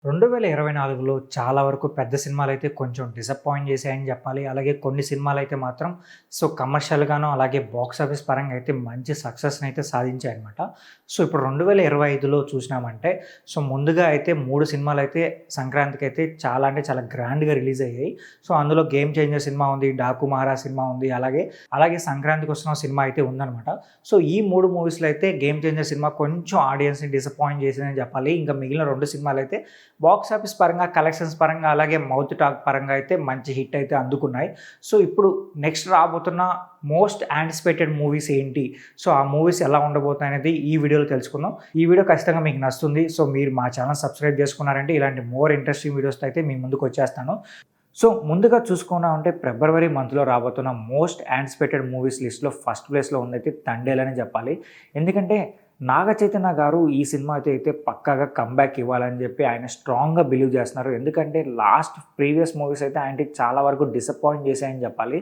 2024లో చాలా వరకు పెద్ద సినిమాలైతే కొంచెం డిసప్పాయింట్ చేశాయని చెప్పాలి. అలాగే కొన్ని సినిమాలైతే మాత్రం కమర్షియల్‌గాను అలాగే బాక్స్ ఆఫీస్ పరంగా అయితే మంచి సక్సెస్‌నైతే సాధించాయన్నమాట. ఇప్పుడు 2025లో చూసినామంటే ముందుగా అయితే 3 సినిమాలైతే సంక్రాంతికైతే చాలా అంటే చాలా గ్రాండ్‌గా రిలీజ్ అయ్యాయి. అందులో 'గేమ్ చేంజర్' సినిమా ఉంది, 'డాకు మహారాజ్' సినిమా ఉంది. అలాగే సంక్రాంతికొస్తున్న సినిమా అయితే ఉందన్నమాట. ఈ 3 మూవీస్‌లో అయితే 'గేమ్ చేంజర్' సినిమా కొంచెం ఆడియన్స్‌ని డిసప్పాయింట్ చేసిందని చెప్పాలి. ఇంకా మిగిలిన 2 సినిమాలైతే బాక్స్ ఆఫీస్ పరంగా, కలెక్షన్స్ పరంగా, అలాగే మౌత్ టాక్ పరంగా అయితే మంచి హిట్ అయితే అందుకున్నాయి. ఇప్పుడు నెక్స్ట్ రాబోతున్న మోస్ట్ యాంటిసిపేటెడ్ మూవీస్ ఏంటి? ఆ మూవీస్ ఎలా ఉండబోతాయనేది ఈ వీడియోలో తెలుసుకుందాం. ఈ వీడియో ఖచ్చితంగా మీకు నచ్చుతుంది. మీరు మా ఛానల్ సబ్స్క్రైబ్ చేసుకున్నారంటే ఇలాంటి మోర్ ఇంట్రెస్టింగ్ వీడియోస్‌తో అయితే మీ ముందుకు వచ్చేస్తాను. ముందుగా చూసుకున్నామంటే ఫిబ్రవరి మంత్‌లో రాబోతున్న మోస్ట్ యాంటిసిపేటెడ్ మూవీస్ లిస్ట్‌లో ఫస్ట్ ప్లేస్‌లో ఉందైతే 'తండేల్' అని చెప్పాలి. ఎందుకంటే నాగ చైతన్య గారు ఈ సినిమా అయితే పక్కాగా కమ్‌బ్యాక్ ఇవ్వాలని చెప్పి ఆయన స్ట్రాంగ్‌గా బిలీవ్ చేస్తున్నారు. ఎందుకంటే ప్రీవియస్ మూవీస్ అయితే ఆయనకి చాలా వరకు డిసప్పాయింట్ చేశాయని చెప్పాలి.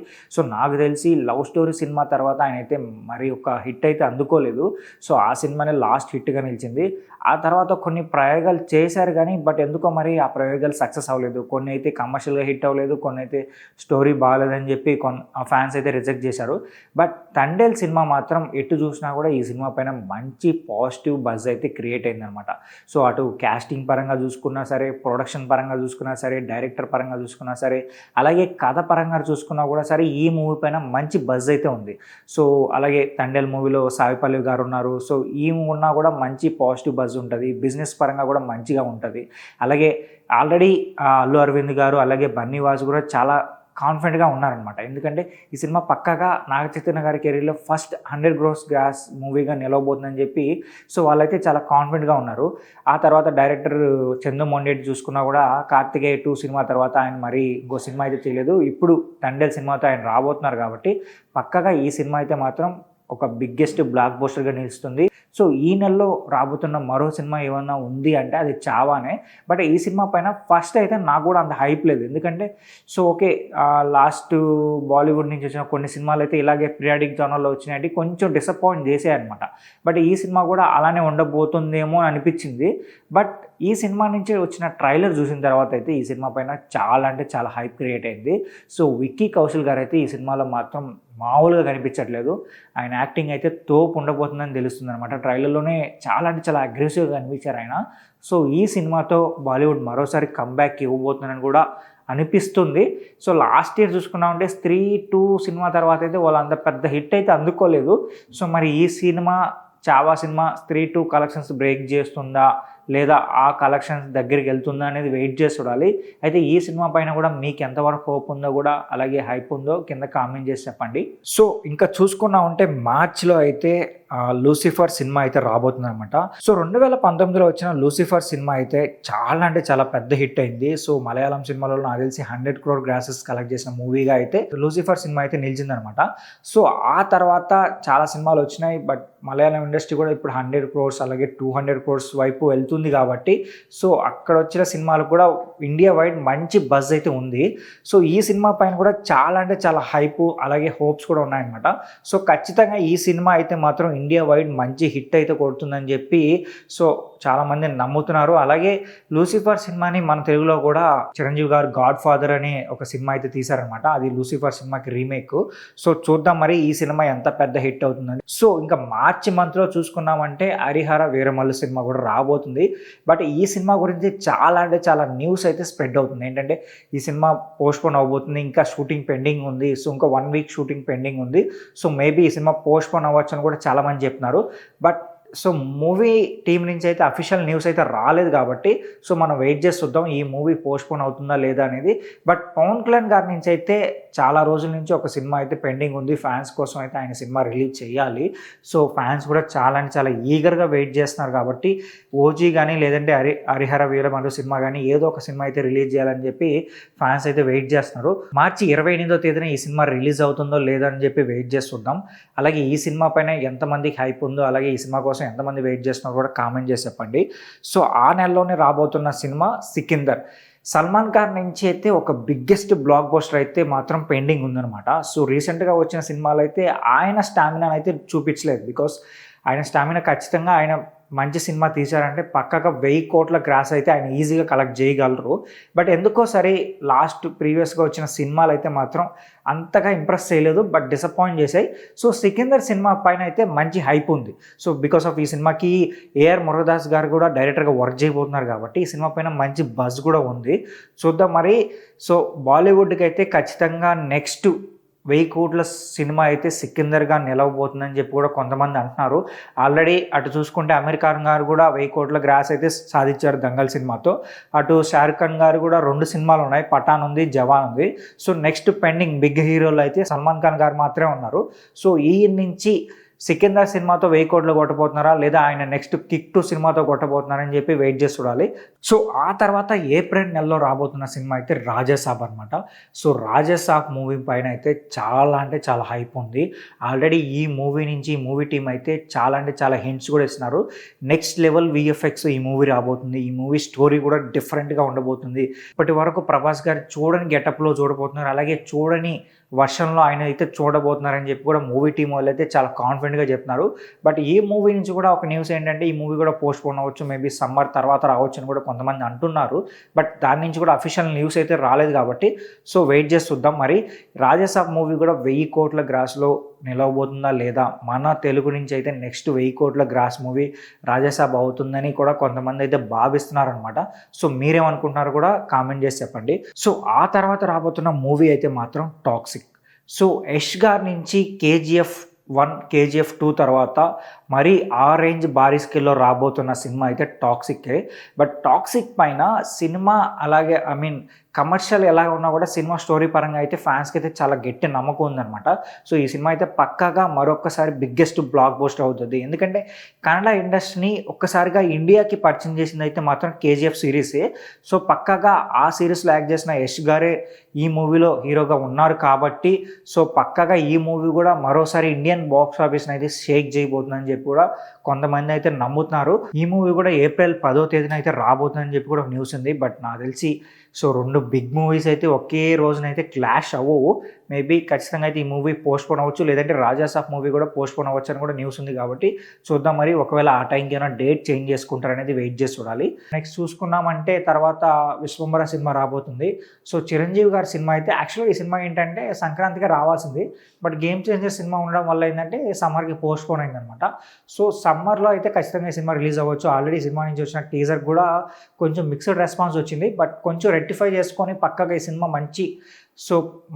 నాకు తెలిసి లవ్ స్టోరీ సినిమా తర్వాత ఆయనైతే మరి ఒక హిట్ అయితే అందుకోలేదు. ఆ సినిమానే లాస్ట్ హిట్‌గా నిలిచింది. ఆ తర్వాత కొన్ని ప్రయోగాలు చేశారు కానీ ఎందుకో మరి ఆ ప్రయోగాలు సక్సెస్ అవ్వలేదు. కొన్ని అయితే కమర్షియల్‌గా హిట్ అవ్వలేదు. కొన్ని అయితే స్టోరీ బాగాలేదని చెప్పి ఫ్యాన్స్ అయితే రిజెక్ట్ చేశారు. 'తండేల్' సినిమా మాత్రం ఎటు చూసినా కూడా ఈ సినిమా పైన మంచి పాజిటివ్ బజ్ అయితే క్రియేట్ అయిందనమాట. అటు క్యాస్టింగ్ పరంగా చూసుకున్నా సరే, ప్రొడక్షన్ పరంగా చూసుకున్నా సరే, డైరెక్టర్ పరంగా చూసుకున్నా సరే, అలాగే కథ పరంగా చూసుకున్నా కూడా సరే ఈ మూవీ పైన మంచి బజ్ అయితే ఉంది. అలాగే 'తండేల్' మూవీలో సాయి పల్లవి గారు ఉన్నారు. ఈ ఉన్నా కూడా మంచి పాజిటివ్ బజ్ ఉంటుంది. బిజినెస్ పరంగా కూడా మంచిగా ఉంటుంది. అలాగే ఆల్రెడీ అల్లు అరవింద్ గారు అలాగే బన్నీ వాసు కూడా చాలా కాన్ఫిడెంట్‌గా ఉన్నారనమాట. ఎందుకంటే ఈ సినిమా పక్కాగా నాగ చైతన్య గారి కెరీర్‌లో ఫస్ట్ 100 క్రోర్స్ గ్రాస్ మూవీగా నిలవబోతుందని చెప్పి వాళ్ళైతే చాలా కాన్ఫిడెంట్‌గా ఉన్నారు. ఆ తర్వాత డైరెక్టర్ చందు మొండేటి చూసుకున్నా కూడా 'కార్తికేయ 2' సినిమా తర్వాత ఆయన మరి ఇంకో సినిమా అయితే చేయలేదు. ఇప్పుడు 'తండేల్' సినిమాతో ఆయన రాబోతున్నారు కాబట్టి పక్కాగా ఈ సినిమా అయితే మాత్రం ఒక బిగ్గెస్ట్ బ్లాక్ బస్టర్‌గా నిలుస్తుంది. ఈ నెలలో రాబోతున్న మరో సినిమా ఏమన్నా ఉంది అంటే అది 'చావానే'. ఈ సినిమా పైన ఫస్ట్ అయితే నాకు కూడా అంత హైప్ లేదు. ఎందుకంటే ఓకే, లాస్ట్ బాలీవుడ్ నుంచి వచ్చిన కొన్ని సినిమాలు అయితే ఇలాగే పీరియాడిక్ జోనర్‌లో వచ్చినాయి, కొంచెం డిసప్పాయింట్ చేసాయన్నమాట. ఈ సినిమా కూడా అలానే ఉండబోతుందేమో అనిపించింది. ఈ సినిమా నుంచి వచ్చిన ట్రైలర్ చూసిన తర్వాత అయితే ఈ సినిమా పైన చాలా అంటే చాలా హైప్ క్రియేట్ అయింది. విక్కీ కౌశల్ గారు అయితే ఈ సినిమాలో మాత్రం మామూలుగా కనిపించట్లేదు. ఆయన యాక్టింగ్ అయితే తోపు ఉండబోతుందని తెలుస్తుంది అనమాట. ట్రైలర్‌లోనే చాలా అంటే చాలా అగ్రెసివ్‌గా కనిపించారు ఆయన. ఈ సినిమాతో బాలీవుడ్ మరోసారి కమ్‌బ్యాక్ ఇవ్వబోతుందని కూడా అనిపిస్తుంది. లాస్ట్ ఇయర్ చూసుకున్నామంటే 'స్త్రీ 2' సినిమా తర్వాత అయితే వాళ్ళు అంత పెద్ద హిట్ అయితే అందుకోలేదు. మరి ఈ సినిమా 'చావా' సినిమా 'స్త్రీ 2' కలెక్షన్స్ బ్రేక్ చేస్తుందా, లేదా ఆ కలెక్షన్స్ దగ్గరికి వెళ్తుందా అనేది వెయిట్ చేసి చూడాలి. అయితే ఈ సినిమా పైన కూడా మీకు ఎంతవరకు హోప్ ఉందో కూడా అలాగే హైప్ ఉందో కింద కామెంట్ చేసి చెప్పండి. ఇంకా చూసుకున్నామంటే మార్చ్‌లో అయితే 'లూసిఫర్' సినిమా అయితే రాబోతుందనమాట. 2019లో వచ్చిన 'లూసిఫర్' సినిమా అయితే చాలా అంటే చాలా పెద్ద హిట్ అయింది. మలయాళం సినిమాలో నాకు తెలిసి 100 క్రోర్ గ్రాసెస్ కలెక్ట్ చేసిన మూవీగా అయితే 'లూసిఫర్' సినిమా అయితే నిలిచిందనమాట. ఆ తర్వాత చాలా సినిమాలు వచ్చినాయి. మలయాళం ఇండస్ట్రీ కూడా ఇప్పుడు 100 క్రోర్స్ అలాగే 200 క్రోర్స్ వైపు వెళ్తుంది కాబట్టి అక్కడ వచ్చిన సినిమాలకు కూడా ఇండియా వైడ్ మంచి బజ్ అయితే ఉంది. ఈ సినిమా పైన కూడా చాలా అంటే చాలా హైప్ అలాగే హోప్స్ కూడా ఉన్నాయన్నమాట. ఖచ్చితంగా ఈ సినిమా అయితే మాత్రం ఇండియా వైడ్ మంచి హిట్ అయితే కొడుతుందని చెప్పి చాలామంది నమ్ముతున్నారు. అలాగే 'లూసిఫర్' సినిమాని మన తెలుగులో కూడా చిరంజీవి గారు 'గాడ్ ఫాదర్' అనే ఒక సినిమా అయితే తీశారనమాట. అది 'లూసిఫర్' సినిమాకి రీమేక్. చూద్దాం మరి ఈ సినిమా ఎంత పెద్ద హిట్ అవుతుందని. ఇంకా మార్చి మంత్లో చూసుకున్నామంటే 'హరిహర వీరమల్లు' సినిమా కూడా రాబోతుంది. ఈ సినిమా గురించి చాలా అంటే చాలా న్యూస్ అయితే స్ప్రెడ్ అవుతుంది. ఏంటంటే ఈ సినిమా పోస్ట్‌పోన్ అవబోతుంది, ఇంకా షూటింగ్ పెండింగ్ ఉంది. ఇంకా 1 వీక్ షూటింగ్ పెండింగ్ ఉంది. మేబీ ఈ సినిమా పోస్ట్‌పోన్ అవ్వచ్చు అని కూడా చాలామంది చెప్తున్నారు. మూవీ టీం నుంచి అయితే అఫీషియల్ న్యూస్ అయితే రాలేదు కాబట్టి మనం వెయిట్ చేసి చూద్దాం ఈ మూవీ పోస్ట్‌పోన్ అవుతుందా లేదా అనేది. పవన్ కళ్యాణ్ గారి నుంచి అయితే చాలా రోజుల నుంచి ఒక సినిమా అయితే పెండింగ్ ఉంది. ఫ్యాన్స్ కోసం అయితే ఆయన సినిమా రిలీజ్ చేయాలి. ఫ్యాన్స్ కూడా చాలా అంటే చాలా ఈగర్‌గా వెయిట్ చేస్తున్నారు కాబట్టి 'ఓజీ' కానీ లేదంటే 'హరిహర వీరమల్లు' సినిమా కానీ ఏదో ఒక సినిమా అయితే రిలీజ్ చేయాలని చెప్పి ఫ్యాన్స్ అయితే వెయిట్ చేస్తున్నారు. మార్చి 28వ తేదీన ఈ సినిమా రిలీజ్ అవుతుందో లేదో అని చెప్పి వెయిట్ చేసి చూద్దాం. అలాగే ఈ సినిమా పైన ఎంతమందికి హైప్ ఉందో అలాగే ఈ సినిమా కోసం ఎంతమంది వెయిట్ చేస్తున్నారో కూడా కామెంట్ చేసి చెప్పండి. ఆ నెలలోనే రాబోతున్న సినిమా 'సికిందర్'. సల్మాన్ ఖాన్ నుంచి అయితే ఒక బిగ్గెస్ట్ బ్లాక్ బస్టర్ అయితే మాత్రం పెండింగ్ ఉందన్నమాట. రీసెంట్‌గా వచ్చిన సినిమాలు అయితే ఆయన స్టామినా అయితే చూపించలేదు. బికాస్ ఆయన స్టామినా ఖచ్చితంగా ఆయన మంచి సినిమా తీశారంటే పక్కగా 1000 కోట్ల గ్రాస్ అయితే ఆయన ఈజీగా కలెక్ట్ చేయగలరు. బట్ ఎందుకో సరే ప్రీవియస్గా వచ్చిన సినిమాలు అయితే మాత్రం అంతగా ఇంప్రెస్ చేయలేదు, బట్ డిసప్పాయింట్ చేశాయి. సో సికిందర్ సినిమా పైన అయితే మంచి హైప్ ఉంది. సో బికాస్ ఆఫ్ ఈ సినిమాకి ఏఆర్ మురుగదాస్ గారు కూడా డైరెక్టర్గా వర్క్ చేయబోతున్నారు కాబట్టి ఈ సినిమా పైన మంచి బజ్ కూడా ఉంది. చూద్దాం మరి. సో బాలీవుడ్కి అయితే ఖచ్చితంగా నెక్స్ట్ 1000 కోట్ల సినిమా అయితే సికిందర్గా నిలవబోతుందని చెప్పి కూడా కొంతమంది అంటున్నారు. ఆల్రెడీ అటు చూసుకుంటే అమీర్ ఖాన్ గారు కూడా 1000 కోట్ల గ్రాస్ అయితే సాధించారు దంగల్ సినిమాతో. అటు షారుఖ్ ఖాన్ గారు కూడా 2 సినిమాలు ఉన్నాయి, పఠాన్ ఉంది, జవాన్ ఉంది. సో నెక్స్ట్ పెండింగ్ బిగ్ హీరోలు అయితే సల్మాన్ ఖాన్ గారు మాత్రమే ఉన్నారు. సో ఈ నుంచి సికిందర్ సినిమాతో 1000 కోట్లు కొట్టబోతున్నారా లేదా ఆయన నెక్స్ట్ కిక్ 2 సినిమాతో కొట్టబోతున్నారని చెప్పి వెయిట్ చేసి చూడాలి. సో ఆ తర్వాత ఏప్రిల్ నెలలో రాబోతున్న సినిమా అయితే రాజాసాబ్ అనమాట. సో రాజాసాబ్ మూవీ పైన అయితే చాలా అంటే చాలా హైప్ ఉంది. ఆల్రెడీ ఈ మూవీ నుంచి ఈ మూవీ టీం అయితే చాలా అంటే చాలా హింట్స్ కూడా ఇస్తున్నారు. నెక్స్ట్ లెవెల్ విఎఫ్ఎక్స్ ఈ మూవీ రాబోతుంది. ఈ మూవీ స్టోరీ కూడా డిఫరెంట్గా ఉండబోతుంది. ఇప్పటి వరకు ప్రభాస్ గారు చూడని గెటప్లో చూడబోతున్నారు, అలాగే చూడని వర్షన్లో ఆయన అయితే చూడబోతున్నారని చెప్పి కూడా మూవీ టీం వాళ్ళు అయితే చాలా కాన్ఫిడెంట్గా చెప్తున్నారు. బట్ ఈ మూవీ నుంచి కూడా ఒక న్యూస్ ఏంటంటే ఈ మూవీ కూడా పోస్ట్ పోన్ అవ్వచ్చు, మేబీ సమ్మర్ తర్వాత రావచ్చు అని కూడా కొంతమంది అంటున్నారు. బట్ దాని నుంచి కూడా అఫీషియల్ న్యూస్ అయితే రాలేదు కాబట్టి సో వెయిట్ చేసి చూద్దాం. మరి రాజాసాబ్ మూవీ కూడా 1000 కోట్ల గ్రాస్లో నిలవబోతుందా లేదా, మన తెలుగు నుంచి అయితే నెక్స్ట్ 1000 కోట్ల గ్రాస్ మూవీ రాజాసాబ్ అవుతుందని కూడా కొంతమంది అయితే భావిస్తున్నారు అనమాట. సో మీరేమనుకుంటున్నారు కూడా కామెంట్ చేసి చెప్పండి. సో ఆ తర్వాత రాబోతున్న మూవీ అయితే మాత్రం టాక్సిక్. సో యష్ గారి నుంచి KGF1 KGF2 తర్వాత మరి ఆ రేంజ్ భారీ స్కేల్లో రాబోతున్న సినిమా అయితే టాక్సిక్కే. బట్ టాక్సిక్ పైన సినిమా అలాగే కమర్షియల్ ఎలా ఉన్నా కూడా సినిమా స్టోరీ పరంగా అయితే ఫ్యాన్స్కి అయితే చాలా గట్టి నమ్మకం ఉందన్నమాట. సో ఈ సినిమా అయితే పక్కాగా మరొకసారి బిగ్గెస్ట్ బ్లాక్ బస్టర్ అవుతుంది. ఎందుకంటే కన్నడ ఇండస్ట్రీని ఒక్కసారిగా ఇండియాకి పరిచయం చేసింది అయితే మాత్రం KGF సిరీసే. సో పక్కాగా ఆ సిరీస్లో యాక్ట్ చేసిన యష్ గారే ఈ మూవీలో హీరోగా ఉన్నారు కాబట్టి సో పక్కాగా ఈ మూవీ కూడా మరోసారి ఇండియన్ బాక్స్ ఆఫీస్ని అయితే షేక్ చేయబోతుందని చెప్పి కూడా కొంతమంది అయితే నమ్ముతున్నారు. ఈ మూవీ కూడా ఏప్రిల్ 10వ తేదీన అయితే రాబోతుందని చెప్పి కూడా న్యూస్ ఉంది. బట్ నాకు తెలిసి సో 2 బిగ్ మూవీస్ అయితే ఒకే రోజునైతే క్లాష్ అవ్వవు. మేబీ ఖచ్చితంగా అయితే ఈ మూవీ పోస్ట్ పోన్ అవ్వచ్చు, లేదంటే రాజాసాబ్ మూవీ కూడా పోస్ట్ పోన్ అవ్వచ్చు అని కూడా న్యూస్ ఉంది కాబట్టి చూద్దాం. మరి ఒకవేళ ఆ టైంకి ఏమైనా డేట్ చేంజ్ చేసుకుంటారనేది వెయిట్ చేసి చూడాలి. నెక్స్ట్ చూసుకున్నామంటే తర్వాత విశ్వంబర సినిమా రాబోతుంది. సో చిరంజీవి గారి సినిమా అయితే యాక్చువల్గా ఈ సినిమా ఏంటంటే సంక్రాంతికి రావాల్సింది, బట్ గేమ్ చేంజర్ సినిమా ఉండడం వల్ల ఏంటంటే సమ్మర్కి పోస్ట్ పోన్ అయిందనమాట. సో సమ్మర్లో అయితే ఖచ్చితంగా ఈ సినిమా రిలీజ్ అవ్వచ్చు. ఆల్రెడీ సినిమా నుంచి వచ్చిన టీజర్ కూడా కొంచెం మిక్స్డ్ రెస్పాన్స్ వచ్చింది, బట్ కొంచెం రెక్టిఫై చేసుకొని పక్కగా ఈ సినిమా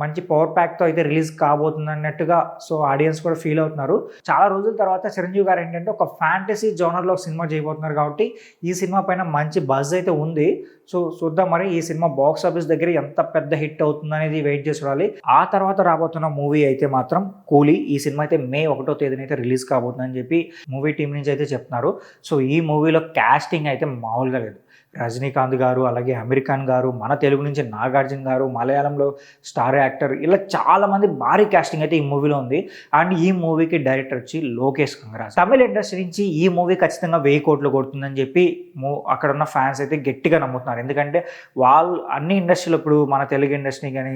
మంచి పవర్ ప్యాక్తో అయితే రిలీజ్ కాబోతుంది అన్నట్టుగా సో ఆడియన్స్ కూడా ఫీల్ అవుతున్నారు. చాలా రోజుల తర్వాత చిరంజీవి గారు ఏంటంటే ఒక ఫ్యాంటసీ జోనర్లో సినిమా చేయబోతున్నారు కాబట్టి ఈ సినిమా పైన మంచి బజ్ అయితే ఉంది. సో చూద్దాం మరి ఈ సినిమా బాక్స్ ఆఫీస్ దగ్గర ఎంత పెద్ద హిట్ అవుతుంది అనేది వెయిట్ చేసి చూడాలి. ఆ తర్వాత రాబోతున్న మూవీ అయితే మాత్రం కూలీ. ఈ సినిమా అయితే మే 1వ తేదీన అయితే రిలీజ్ కాబోతుందని చెప్పి మూవీ టీం నుంచి అయితే చెప్తున్నారు. సో ఈ మూవీలో కాస్టింగ్ అయితే మామూలుగా లేదు. రజనీకాంత్ గారు, అలాగే అమీర్ ఖాన్ గారు, మన తెలుగు నుంచి నాగార్జున గారు, మలయాళంలో స్టార్ యాక్టర్, ఇలా చాలామంది భారీ కాస్టింగ్ అయితే ఈ మూవీలో ఉంది. అండ్ ఈ మూవీకి డైరెక్టర్ వచ్చి లోకేష్ కంగరాజ్. తమిళ ఇండస్ట్రీ నుంచి ఈ మూవీ ఖచ్చితంగా 1000 కోట్లు కొడుతుందని చెప్పి అక్కడ ఉన్న ఫ్యాన్స్ అయితే గట్టిగా నమ్ముతున్నారు. ఎందుకంటే వాళ్ళు అన్ని ఇండస్ట్రీలు ఇప్పుడు మన తెలుగు ఇండస్ట్రీ కానీ,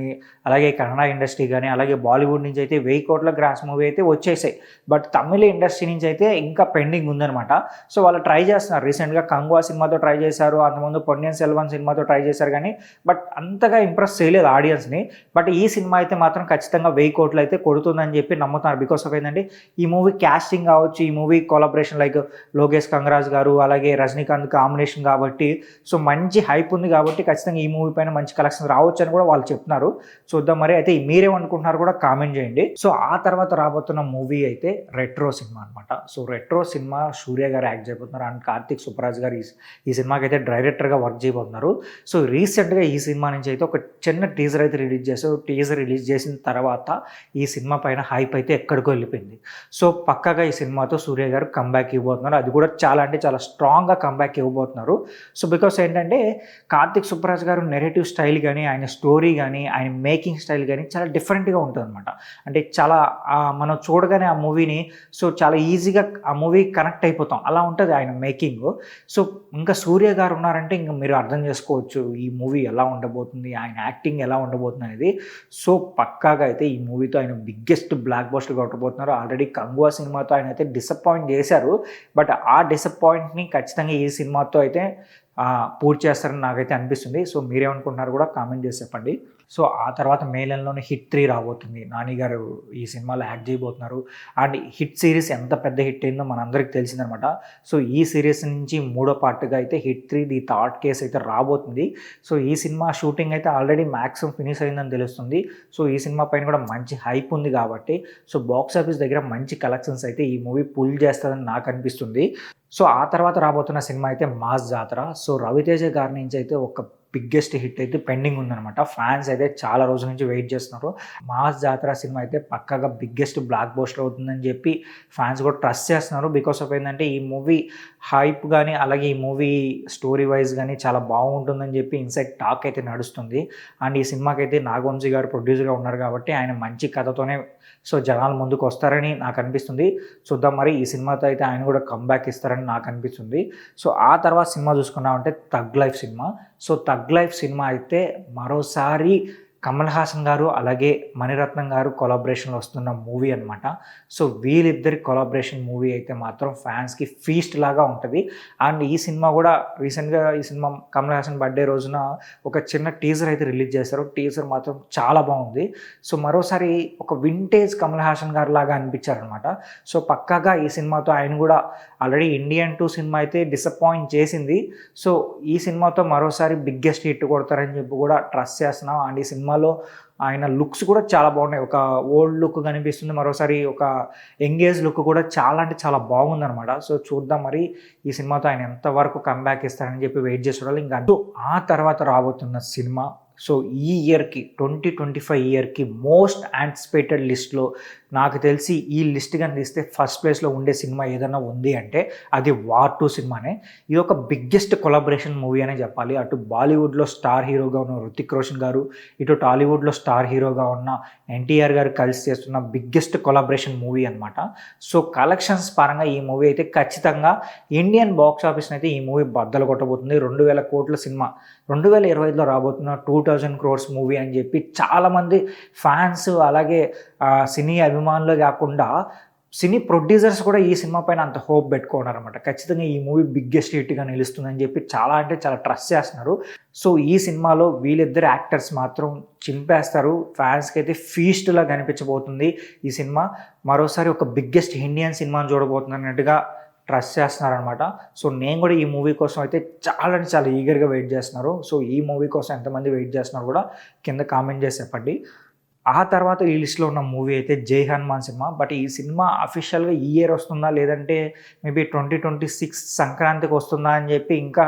అలాగే కన్నడ ఇండస్ట్రీ కానీ, అలాగే బాలీవుడ్ నుంచి అయితే 1000 కోట్ల గ్రాస్ మూవీ అయితే వచ్చేసాయి. బట్ తమిళ ఇండస్ట్రీ నుంచి అయితే ఇంకా పెండింగ్ ఉందన్నమాట. సో వాళ్ళు ట్రై చేస్తున్నారు. రీసెంట్గా కంగువా సినిమాతో ట్రై చేశారు, అంతకుముందు పొన్నియిన్ సెల్వన్ సినిమాతో ట్రై చేశారు కానీ బట్ అంతగా ఇంప్రెస్ చేయలేదు ఆడియన్స్ని. బట్ ఈ సినిమా అయితే మాత్రం ఖచ్చితంగా 1000 కోట్లు అయితే కొడుతుందని చెప్పి నమ్ముతున్నారు. బికాస్ ఆఫ్ ఏంటంటే ఈ మూవీ క్యాస్టింగ్ కావచ్చు, ఈ movie collaboration like Lokesh Kanagaraj గారు అలాగే రజనీకాంత్ కాంబినేషన్ కాబట్టి సో మంచి హైప్ ఉంది కాబట్టి ఖచ్చితంగా ఈ మూవీ పైన మంచి కలెక్షన్ రావచ్చు అని కూడా వాళ్ళు చెప్తున్నారు. చూద్దాం మరి. అయితే మీరేమనుకుంటున్నారు కూడా కామెంట్ చేయండి. సో ఆ తర్వాత రాబోతున్న మూవీ అయితే రెట్రో సినిమా అనమాట. సో రెట్రో సినిమా సూర్య గారు యాక్ట్ చేయబోతున్నారు అండ్ కార్తిక్ సుబ్బరాజ్ గారు ఈ సినిమాకి అయితే డైరెక్టర్గా వర్క్ చేయబోతున్నారు. సో రీసెంట్గా ఈ సినిమా నుంచి అయితే ఒక చిన్న టీజర్ అయితే రిలీజ్ చేశారు. టీజర్ రిలీజ్ చేసిన తర్వాత ఈ సినిమా పైన హైప్ అయితే ఎక్కడికో వెళ్ళిపోయింది. సో పక్కాగా ఈ సినిమాతో సూర్య గారు కంబ్యాక్ ఇవ్వబోతున్నారు. అది కూడా చాలా అంటే చాలా స్ట్రాంగ్గా కంబ్యాక్ ఇవ్వబోతున్నారు. సో బికాస్ ఏంటంటే కార్తిక్ సుబ్బరాజ్ గారు నెరేటివ్ స్టైల్ కానీ, ఆయన స్టోరీ కానీ, ఆయన మేకింగ్ స్టైల్ కానీ చాలా డిఫరెంట్గా ఉంటుంది అనమాట. అంటే చాలా మనం చూడగానే ఆ మూవీని సో చాలా ఈజీగా ఆ మూవీ కనెక్ట్ అయిపోతాం, అలా ఉంటుంది ఆయన మేకింగ్. సో ఇంకా సూర్య గారు ఉన్న ఉన్నారంటే ఇంక మీరు అర్థం చేసుకోవచ్చు ఈ మూవీ ఎలా ఉండబోతుంది, ఆయన యాక్టింగ్ ఎలా ఉండబోతుంది అనేది. సో పక్కాగా అయితే ఈ మూవీతో ఆయన బిగ్గెస్ట్ బ్లాక్ బస్టర్ కొట్టబోతున్నారు. ఆల్రెడీ 'కంగువా' సినిమాతో ఆయన అయితే డిసప్పాయింట్ చేశారు. బట్ ఆ డిసప్పాయింట్‌ని ఖచ్చితంగా ఈ సినిమాతో అయితే పూర్తి చేస్తారని నాకైతే అనిపిస్తుంది. సో మీరేమనుకుంటున్నారో కూడా కామెంట్ చేసి చెప్పండి. సో ఆ తర్వాత మే నెలలోనే హిట్ 3 రాబోతుంది. నాని గారు ఈ సినిమాలో యాక్ట్ చేయబోతున్నారు. అండ్ హిట్ సిరీస్ ఎంత పెద్ద హిట్ అయిందో మనందరికీ తెలిసిందనమాట. సో ఈ సిరీస్ నుంచి మూడో పార్ట్‌గా అయితే హిట్ 3 ది థర్డ్ కేస్ అయితే రాబోతుంది. సో ఈ సినిమా షూటింగ్ అయితే ఆల్రెడీ మ్యాక్సిమం ఫినిష్ అయిందని తెలుస్తుంది. సో ఈ సినిమా పైన కూడా మంచి హైప్ ఉంది కాబట్టి సో బాక్స్ ఆఫీస్ దగ్గర మంచి కలెక్షన్స్ అయితే ఈ మూవీ పుల్ చేస్తదని నాకు అనిపిస్తుంది. సో ఆ తర్వాత రాబోతున్న సినిమా అయితే 'మాస్ జాతర'. సో రవితేజ గారి నుంచి అయితే ఒక బిగ్గెస్ట్ హిట్ అయితే పెండింగ్ ఉందనమాట. ఫ్యాన్స్ అయితే చాలా రోజుల నుంచి వెయిట్ చేస్తున్నారు. 'మాస్ జాతర' సినిమా అయితే పక్కాగా బిగ్గెస్ట్ బ్లాక్ బస్టర్ అవుతుందని చెప్పి ఫ్యాన్స్ కూడా ట్రస్ట్ చేస్తున్నారు. బికాస్ ఆఫ్ ఏంటంటే ఈ మూవీ హైప్ కానీ అలాగే ఈ మూవీ స్టోరీ వైజ్ కానీ చాలా బాగుంటుందని చెప్పి ఇన్సైడ్ టాక్ అయితే నడుస్తుంది. అండ్ ఈ సినిమాకి అయితే నాగవంశీ గారు ప్రొడ్యూసర్గా ఉన్నారు కాబట్టి ఆయన మంచి కథతోనే సో జనాల ముందుకు వస్తారని నాకు అనిపిస్తుంది. చూద్దాం మరి ఈ సినిమాతో అయితే ఆయన కూడా కంబ్యాక్ ఇస్తారని నాకు అనిపిస్తుంది. సో ఆ తర్వాత సినిమా చూసుకున్నామంటే 'thug life' cinema. So 'thug life' cinema అయితే మరోసారి కమల్ హాసన్ గారు అలాగే మణిరత్నం గారు కొలాబరేషన్లో వస్తున్న మూవీ అనమాట. సో వీళ్ళిద్దరి కొలాబరేషన్ మూవీ అయితే మాత్రం ఫ్యాన్స్కి ఫీస్ట్ లాగా ఉంటుంది. అండ్ ఈ సినిమా కూడా రీసెంట్గా ఈ సినిమా కమల్ హాసన్ బర్త్డే రోజున ఒక చిన్న టీజర్ అయితే రిలీజ్ చేశారు. టీజర్ మాత్రం చాలా బాగుంది. సో మరోసారి ఒక వింటేజ్ కమల్ హాసన్ గారు లాగా అనిపించారనమాట. సో పక్కాగా ఈ సినిమాతో ఆయన కూడా ఆల్రెడీ 'ఇండియన్ 2' సినిమా అయితే డిసప్పాయింట్ చేసింది. సో ఈ సినిమాతో మరోసారి బిగ్గెస్ట్ హిట్ కొడతారని చెప్పి కూడా ట్రస్ట్ చేస్తున్నాం. అండ్ ఈ సినిమాలో ఆయన లుక్స్ కూడా చాలా బాగున్నాయి. ఒక ఓల్డ్ లుక్ కనిపిస్తుంది. మరోసారి ఒక యంగేజ్ లుక్ కూడా చాలా అంటే చాలా బాగుందనమాట. సో చూద్దాం మరి ఈ సినిమాతో ఆయన ఎంతవరకు కంబ్యాక్ ఇస్తారని చెప్పి వెయిట్ చేసి చూడాలి. ఇంకా ఆ తర్వాత రాబోతున్న సినిమా సో ఈ ఇయర్కి 2025 ఇయర్కి మోస్ట్ యాంటిసిపేటెడ్ లిస్ట్లో నాకు తెలిసి ఈ లిస్ట్ కానీ తీస్తే ఫస్ట్ ప్లేస్లో ఉండే సినిమా ఏదైనా ఉంది అంటే అది 'వార్ 2' సినిమానే. ఇది ఒక బిగ్గెస్ట్ కొలాబరేషన్ మూవీ అనే చెప్పాలి. అటు బాలీవుడ్లో స్టార్ హీరోగా ఉన్న హృతిక్ రోషన్ గారు, ఇటు టాలీవుడ్లో స్టార్ హీరోగా ఉన్న ఎన్టీఆర్ గారు కలిసి చేస్తున్న బిగ్గెస్ట్ కొలాబరేషన్ మూవీ అనమాట. సో కలెక్షన్స్ పరంగా ఈ మూవీ అయితే ఖచ్చితంగా ఇండియన్ బాక్స్ ఆఫీస్ని అయితే ఈ మూవీ బద్దలు కొట్టబోతుంది. 2,000 కోట్ల సినిమా 2025లో రాబోతున్న 2,000 crores మూవీ అని చెప్పి చాలామంది ఫ్యాన్స్ అలాగే సినీ అభిమానులు కాకుండా సినీ ప్రొడ్యూసర్స్ కూడా ఈ సినిమా పైన అంత హోప్ పెట్టుకున్నారనమాట. ఖచ్చితంగా ఈ మూవీ బిగ్గెస్ట్ హిట్గా నిలుస్తుందని చెప్పి చాలా అంటే చాలా ట్రస్ట్ చేస్తున్నారు. సో ఈ సినిమాలో వీళ్ళిద్దరు యాక్టర్స్ మాత్రం చింపేస్తారు. ఫ్యాన్స్కి అయితే ఫీస్ట్లా కనిపించబోతుంది ఈ సినిమా. మరోసారి ఒక బిగ్గెస్ట్ ఇండియన్ సినిమాని చూడబోతుంది అన్నట్టుగా ట్రస్ట్ చేస్తున్నారనమాట. సో నేను కూడా ఈ మూవీ కోసం అయితే చాలా అంటే చాలా ఈగర్గా వెయిట్ చేస్తున్నారు. సో ఈ మూవీ కోసం ఎంతమంది వెయిట్ చేస్తున్నారు కూడా కింద కామెంట్ చేసి చెప్పండి. ఆ తర్వాత ఈ లిస్ట్లో ఉన్న మూవీ అయితే 'జై హనుమాన్' సినిమా. బట్ ఈ సినిమా అఫీషియల్గా ఈ ఇయర్ వస్తుందా లేదంటే మేబీ 2026 సంక్రాంతికి వస్తుందా అని చెప్పి ఇంకా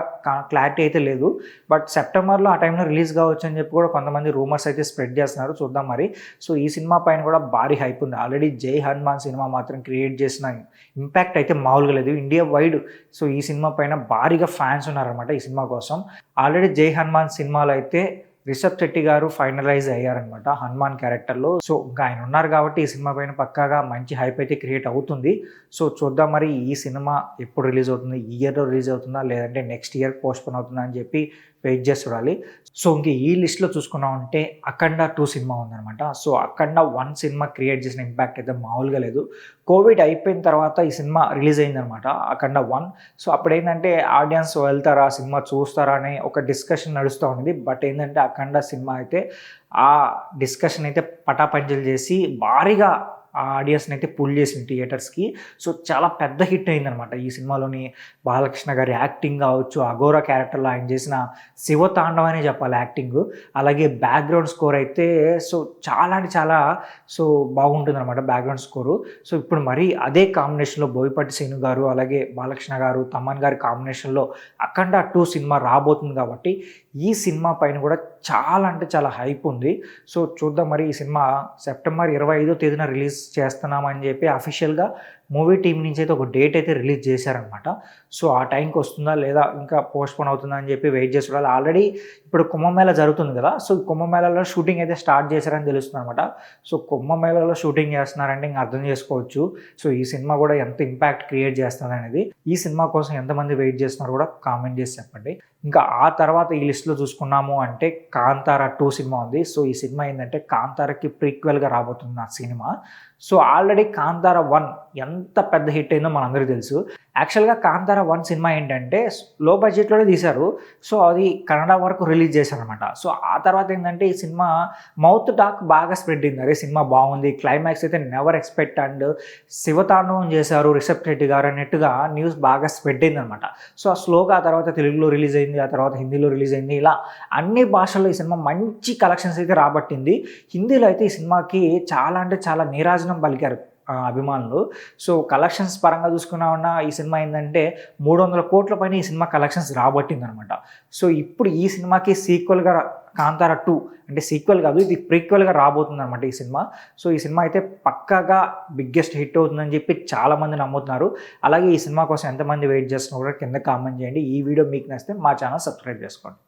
క్లారిటీ అయితే లేదు. బట్ సెప్టెంబర్లో ఆ టైంలో రిలీజ్ కావచ్చు అని చెప్పి కూడా కొంతమంది రూమర్స్ అయితే స్ప్రెడ్ చేస్తున్నారు. చూద్దాం మరి. సో ఈ సినిమా పైన కూడా భారీ హైప్ ఉంది. ఆల్రెడీ 'జై హనుమాన్' సినిమా మాత్రం క్రియేట్ చేసిన ఇంపాక్ట్ అయితే మామూలుగా లేదు ఇండియా వైడ్. సో ఈ సినిమా పైన భారీగా ఫ్యాన్స్ ఉన్నారనమాట ఈ సినిమా కోసం. ఆల్రెడీ 'జై హనుమాన్' సినిమాలో అయితే రిషబ్ శెట్టి గారు ఫైనలైజ్ అయ్యారనమాట హనుమాన్ క్యారెక్టర్లో. సో ఇంకా ఆయన ఉన్నారు కాబట్టి ఈ సినిమా పైన పక్కాగా మంచి హైప్ అయితే క్రియేట్ అవుతుంది. సో చూద్దాం మరి ఈ సినిమా ఎప్పుడు రిలీజ్ అవుతుంది, ఈ ఇయర్లో రిలీజ్ అవుతుందా లేదంటే నెక్స్ట్ ఇయర్ పోస్ట్పోన్ అవుతుందా అని చెప్పి వెయిట్ చేసి చూడాలి. సో ఇంక ఈ లిస్ట్లో చూసుకున్నామంటే 'అఖండ 2' సినిమా ఉందనమాట. సో 'అఖండ 1' సినిమా క్రియేట్ చేసిన ఇంపాక్ట్ అయితే మామూలుగా లేదు. కోవిడ్ అయిపోయిన తర్వాత ఈ సినిమా రిలీజ్ అయిందనమాట 'అఖండ 1'. సో అప్పుడు ఏంటంటే ఆడియన్స్ వెళ్తారా సినిమా చూస్తారా అనే ఒక డిస్కషన్ నడుస్తూ ఉంది. బట్ ఏంటంటే 'అఖండ' సినిమా అయితే ఆ డిస్కషన్ అయితే పటాపంచలు చేసి భారీగా ఆ ఆడియన్స్ని అయితే పుల్ చేసింది థియేటర్స్కి. సో చాలా పెద్ద హిట్ అయిందనమాట. ఈ సినిమాలోని బాలకృష్ణ గారి యాక్టింగ్ కావచ్చు, అఘోరా క్యారెక్టర్లో ఆయన చేసిన శివతాండవం అనే చెప్పాలి యాక్టింగ్. అలాగే బ్యాక్గ్రౌండ్ స్కోర్ అయితే సో చాలా అంటే చాలా సో బాగుంటుందన్నమాట బ్యాక్గ్రౌండ్ స్కోరు. సో ఇప్పుడు మరి అదే కాంబినేషన్లో బోయపాటి శ్రీను గారు అలాగే బాలకృష్ణ గారు తమన్ గారి కాంబినేషన్లో 'అఖండ 2' సినిమా రాబోతుంది కాబట్టి ఈ సినిమా పైన కూడా చాలా అంటే చాలా హైప్ ఉంది. సో చూద్దాం మరి ఈ సినిమా సెప్టెంబర్ 25వ తేదీన రిలీజ్ చేస్తున్నామని చెప్పి అఫీషియల్గా మూవీ టీం నుంచి అయితే ఒక డేట్ అయితే రిలీజ్ చేశారనమాట. సో ఆ టైంకి వస్తుందా లేదా ఇంకా పోస్ట్పోన్ అవుతుందా అని చెప్పి వెయిట్ చేసి చూడాలి. ఆల్రెడీ ఇప్పుడు కుంభమేళా జరుగుతుంది కదా. సో కుంభమేళాలో షూటింగ్ అయితే స్టార్ట్ చేశారని తెలుస్తుంది అనమాట. సో కుంభమేళాలో షూటింగ్ చేస్తున్నారంటే ఇంకా అర్థం చేసుకోవచ్చు సో ఈ సినిమా కూడా ఎంత ఇంపాక్ట్ క్రియేట్ చేస్తుంది అనేది. ఈ సినిమా కోసం ఎంతమంది వెయిట్ చేస్తున్నారో కూడా కామెంట్ చేసి చెప్పండి. ఇంకా ఆ తర్వాత ఈ లిస్ట్‌లో చూసుకున్నాము అంటే 'కాంతార 2' సినిమా ఉంది. సో, ఈ సినిమా ఏందంటే 'కాంతార'కి ప్రీక్వెల్‌గా రాబోతుంది ఆ సినిమా. సో, ఆల్రెడీ 'కాంతార 1' ఎంత పెద్ద హిట్ అయిందో మనందరికీ తెలుసు. యాక్చువల్‌గా 'కాంతార 1' సినిమా ఏంటంటే లో బడ్జెట్‌లోనే తీశారు. సో, అది కన్నడ వరకు రిలీజ్ చేశారనమాట. సో, ఆ తర్వాత ఏందంటే ఈ సినిమా మౌత్ టాక్ బాగా స్ప్రెడ్ అయింది. అరే! సినిమా బాగుంది. క్లైమాక్స్ అయితే నెవర్ ఎక్స్‌పెక్ట్ అండ్ శివతాండవం చేశారు రిషబ్ శెట్టి గారు అన్నట్టుగా న్యూస్ బాగా స్ప్రెడ్ అయిందనమాట. సో, ఆ స్లోగా ఆ తర్వాత తెలుగులో రిలీజ్ అయింది. ఆ తర్వాత హిందీలో రిలీజ్ అయింది. ఇలా అన్ని భాషల్లో ఈ సినిమా మంచి కలెక్షన్స్ అయితే రాబట్టింది. హిందీలో అయితే ఈ సినిమాకి చాలా అంటే చాలా నీరాజనం పలికారు అభిమానులు. సో, కలెక్షన్స్ పరంగా చూసుకున్నామన్నా ఈ సినిమా ఏందంటే 300 కోట్ల పైన ఈ సినిమా కలెక్షన్స్ రాబట్టిందనమాట. సో, ఇప్పుడు ఈ సినిమాకి సీక్వెల్‌గా 'కాంతార 2' అంటే సీక్వెల్ కాదు, ఇది ప్రీక్వెల్‌గా రాబోతుందనమాట ఈ సినిమా. సో, ఈ సినిమా అయితే పక్కాగా బిగ్గెస్ట్ హిట్ అవుతుందని చెప్పి చాలామంది నమ్ముతున్నారు. అలాగే ఈ సినిమా కోసం ఎంతమంది వెయిట్ చేస్తున్నారో కూడా కింద కామెంట్ చేయండి. ఈ వీడియో మీకు నచ్చితే మా ఛానల్ సబ్స్క్రైబ్ చేసుకోండి.